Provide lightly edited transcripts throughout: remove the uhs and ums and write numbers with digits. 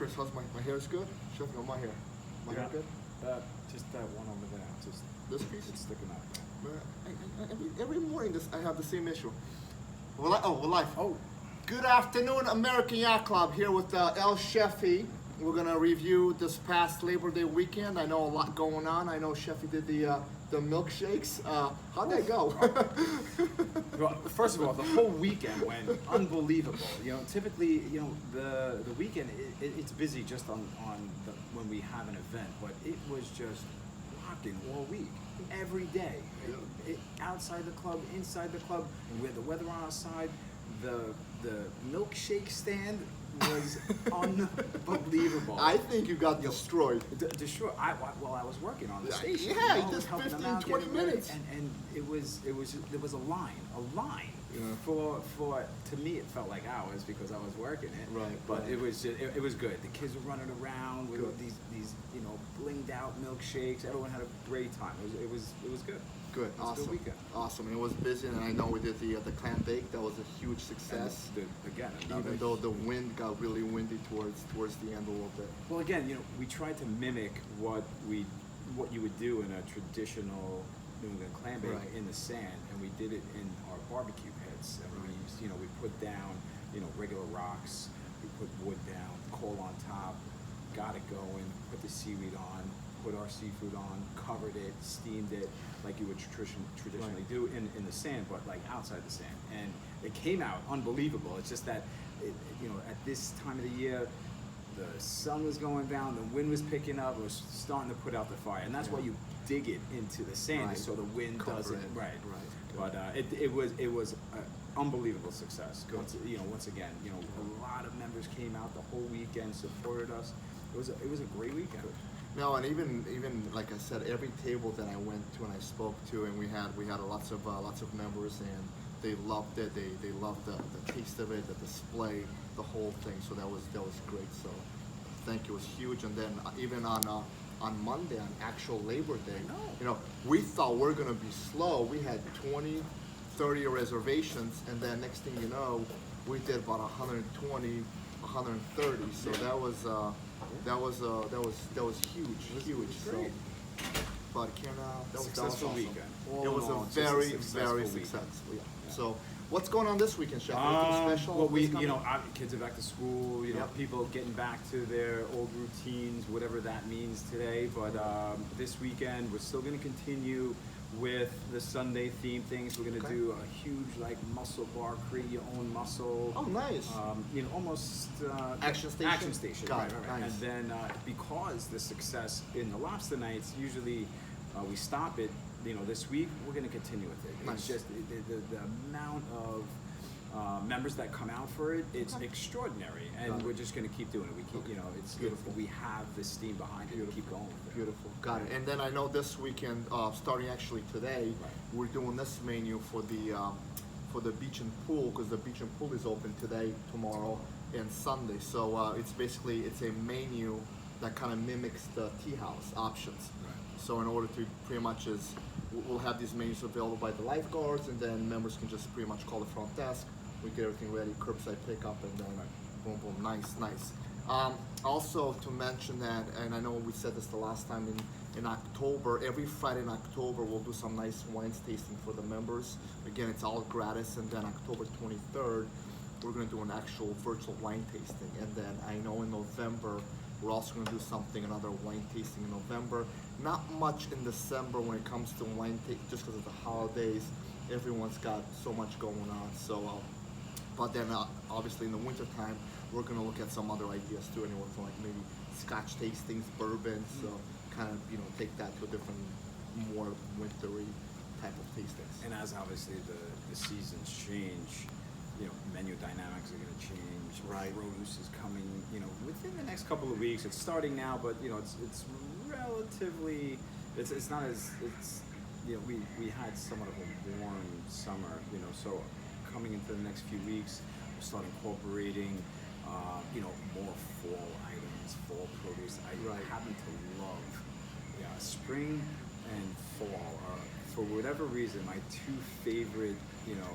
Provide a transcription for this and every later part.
Chris, how's my hair is good? Chef, no, my hair. My hair good? Just that one over there. Just This piece? it's sticking out. Every morning I have the same issue. We're live. Oh, Good afternoon, American Yacht Club, here with El Shefi. We're gonna review this past Labor Day weekend. I know a lot going on. I know Shefi did the milkshakes. How'd that go? well, first of all, the whole weekend went unbelievable. You know, typically, you know, the weekend it's busy just on when we have an event, but it was just rocking all week, every day, outside the club, inside the club, with the weather on our side. The milkshake stand was unbelievable. I think you got destroyed. Destroyed. Well, I was working on the station. Yeah, you know, just helping them 15, out, 20 getting ready, minutes. and there was a line Yeah. for to me it felt like hours because I was working it. Right, But right. it was just it was good. The kids were running around with Good. these you know blinged out milkshakes. Everyone had a great time. It was good. Good, It was a awesome. good weekend. Awesome. And it was busy, and I know we did the clam bake. That was a huge success. And again, Even though the wind got really windy towards the end a little bit. well, again, you know, we tried to mimic what you would do in a traditional New England clam bake Right. in the sand, and we did it in our barbecue pits. And we used, you know, we put down, you know, regular rocks, we put wood down, coal on top, got it going, put the seaweed on, put our seafood on, covered it, steamed it, like you would traditionally do in the sand, but like outside the sand. And it came out unbelievable. It's just that, you know, at this time of the year, the sun was going down, the wind was picking up, it was starting to put out the fire, and that's why you dig it into the sand, Right. so the wind Cover doesn't. it. Right. Right. But it was an unbelievable success. Good. Once again, you know, a lot of members came out the whole weekend, supported us. It was a great weekend. No, and even like I said, every table that I went to and I spoke to, and we had lots of members, and they loved it. They loved the taste of it, the display, the whole thing. So that was great. So thank you, it was huge. And then even on Monday, on actual Labor Day, I know. you know, we thought we're gonna be slow. We had 20, 30 reservations, and then next thing you know, we did about 120, 130. So that was huge. It was So, great. but that was Successful awesome. weekend. All It in was all, a just a very successful weekend. successful. Yeah. Yeah. So, what's going on this weekend, Chef? Anything special? Well, What's coming? kids are back to school. You know, Yep. people getting back to their old routines, whatever that means today. But this weekend, we're still going to continue with the Sunday theme things. We're going to Okay. do a huge muscle bar, create your own muscle. Oh, nice. You know, almost Action station? Action station, Got right, it, right. nice. And then because the success in the lobster nights, usually we stop it. You know, this week we're going to continue with it. Nice. It's just the amount of members that come out for it, it's extraordinary, and Got it. we're just going to keep doing it. We keep, you know, it's Beautiful. we have the steam behind it. We keep going with it. Beautiful. Got it. And then I know this weekend, starting actually today, Right. we're doing this menu for the beach and pool, because the beach and pool is open today, tomorrow, and Sunday. So it's a menu that kind of mimics the tea house options. Right. So in order to pretty much we'll have these menus available by the lifeguards, and then members can just pretty much call the front desk. We get everything ready, curbside pickup, and then boom, boom, nice. Also to mention that, and I know we said this the last time in October, every Friday in October we'll do some nice wines tasting for the members. Again, it's all gratis, and then October 23rd we're going to do an actual virtual wine tasting, and then I know in November we're also going to do another wine tasting in November. Not much in December when it comes to wine tasting, just because of the holidays. Everyone's got so much going on. So, but then obviously in the winter time, we're going to look at some other ideas too. Anywhere from like maybe Scotch tastings, bourbons. So kind of take that to a different, more wintry type of tastings. And as obviously the seasons change, you know, menu dynamics are going to change. Right. Produce is coming, you know, within the next couple of weeks. It's starting now, but you know, it's relatively, it's not as, it's, you know, we had somewhat of a warm summer, you know, so coming into the next few weeks, we'll start incorporating, you know, more fall items, fall produce. I Right. happen to love, spring and fall are, for whatever reason, my two favorite, you know,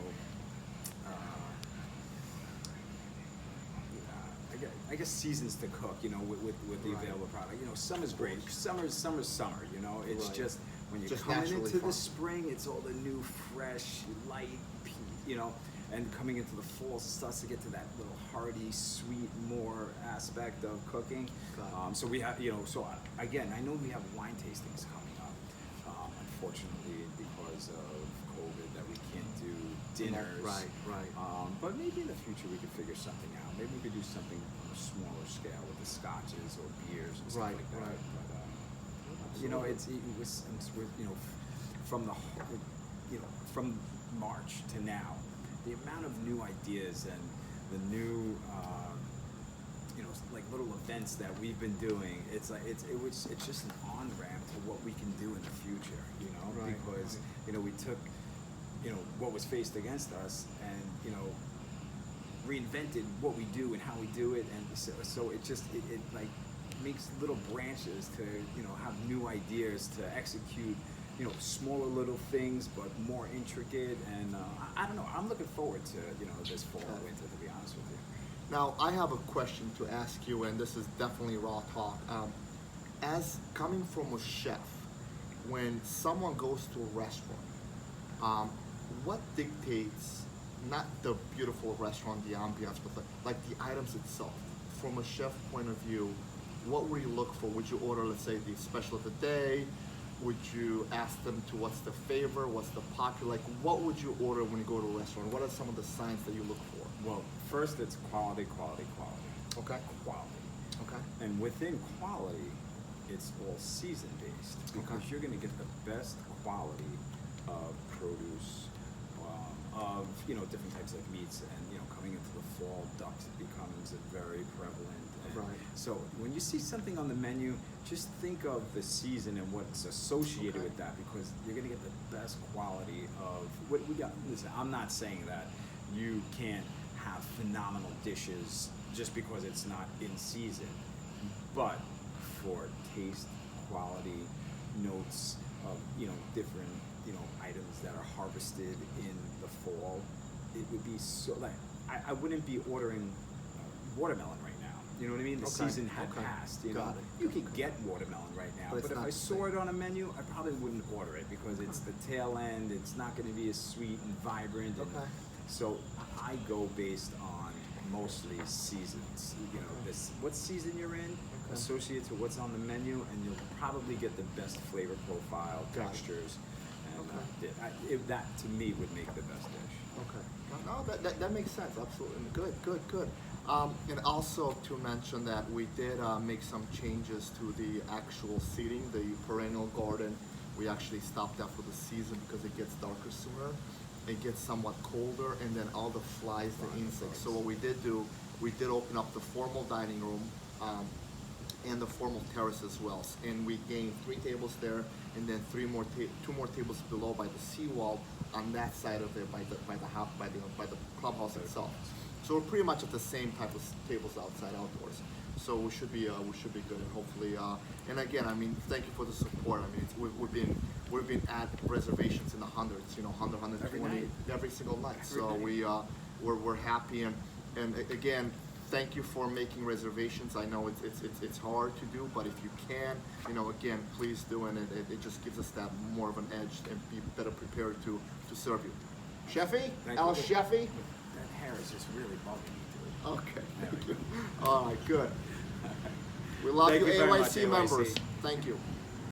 I guess seasons to cook, you know, with the Right. available product. You know, summer's great. Summer's summer. You know, it's Right. just when you're Just coming naturally into fun. the spring, it's all the new, fresh, light, you know, and coming into the fall, it starts to get to that little hearty, sweet, more aspect of cooking. Got it. So we have, you know, so again, I know we have wine tastings coming up. Unfortunately, because of COVID, that we can't do dinners. Right. But maybe in the future we could figure something out. Maybe we could do something on a smaller scale with the scotches or beers and stuff Right, like that. right. But you know, it's with, you know, from from March to now, the amount of new ideas and the new you know, like little events that we've been doing, it's like it's just an on ramp to what we can do in the future, you know, Right, because right. you know, we took, you know, what was faced against us and, you know, reinvented what we do and how we do it, and so it just it like makes little branches to, you know, have new ideas to execute, you know, smaller little things but more intricate, and I don't know, I'm looking forward to, you know, this fall and winter, to be honest with you. Now, I have a question to ask you, and this is definitely raw talk. As coming from a chef, when someone goes to a restaurant, what dictates not the beautiful restaurant, the ambiance, but like the items itself? From a chef point of view, what would you look for? Would you order, let's say, the special of the day? Would you ask them to what's the favor, what's the popular? Like, what would you order when you go to a restaurant? What are some of the signs that you look for? Well, first it's quality. Okay. Quality. Okay. And within quality, it's all season based, because Okay. you're going to get the best quality of produce, of, you know, different types of meats, and, you know, coming into the fall, duck becomes very prevalent. And Right. so when you see something on the menu, just think of the season and what's associated Okay. with that, because you're going to get the best quality of what we got. Listen, I'm not saying that you can't have phenomenal dishes just because it's not in season, but for taste, quality, notes of, you know, different, you know, items that are harvested in the fall, it would be so, like, I wouldn't be ordering watermelon right now. You know what I mean? The Okay, season had okay. passed. You Got know, it. you could get watermelon right now, But it's but if not I the saw same. it on a menu, I probably wouldn't order it, because it's the tail end. It's not going to be as sweet and vibrant. And Okay. so I go based on mostly seasons. You know, Okay. what season you're in, Okay. associated to what's on the menu, and you'll probably get the best flavor profile, Got it. textures, and Okay. that to me would make the best dish. Okay. No, that makes sense. Absolutely. Good. And also to mention that we did make some changes to the actual seating, the perennial garden. We actually stopped that for the season because it gets darker sooner. It gets somewhat colder, and then all the flies, the insects. So what we did do, we did open up the formal dining room and the formal terrace as well. And we gained 3 tables there, and then 2 more tables below by the seawall on that side of it, by the clubhouse itself. So we're pretty much at the same type of tables outside, outdoors. So we should be good, and hopefully. And again, I mean, thank you for the support. I mean, we've been at reservations in the hundreds, you know, 100, 120 every single night. So we're happy, and again, thank you for making reservations. I know it's hard to do, but if you can, you know, again, please do, and it just gives us that more of an edge and be better prepared to serve you. Sheffy, Thank El you. Sheffy. That hair is just really bugging me, dude. Okay, There thank we you. All right, good. We love Thank you, you very much, AYC members. AYC. Thank you.